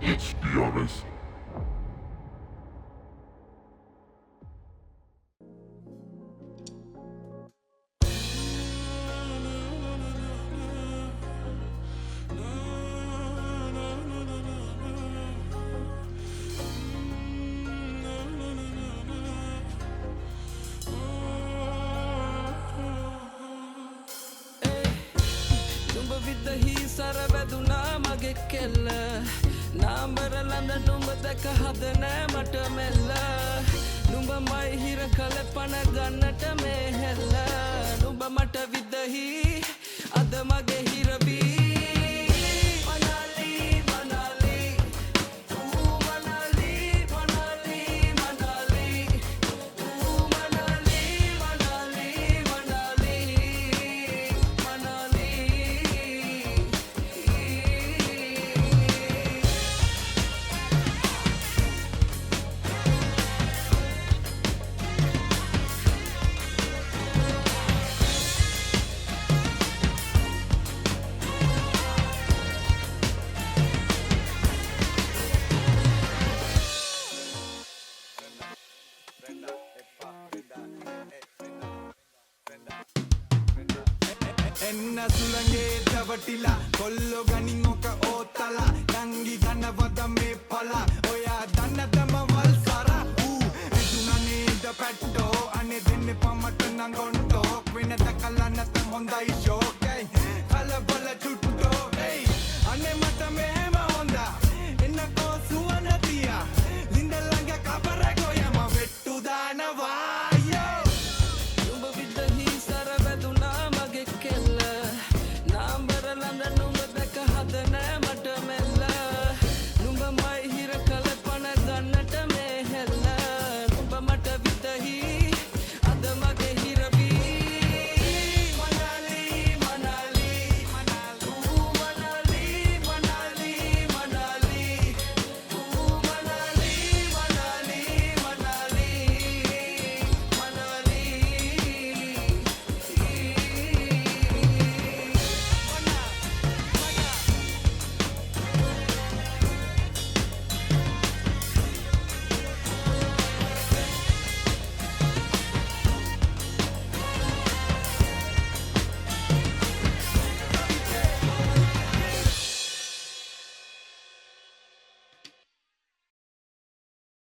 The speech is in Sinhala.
HDRS. නුඹ විදහි සරබැදුනා මගේ කෙල්ල නාම්බරලඳ නුඹ දැක හද නෑ මට මෙල්ල නුඹ මයි හිර කළ පණ ගන්නට මේ හෙල්ල නුඹ මට විදහි අද මගේ හිරවී එන්න සුළඟේ දවටිලා කොල්ලො ගනින් ඔක ඕතලා නංගි ගනවද මේ පලා ඔයා දන්නදම වල් සර රිදුනනේද පැට්ටෝ අනේ දෙන්න පමට නංගොන්ටෝ වෙනද කලා නැත හොඳයි ෂෝ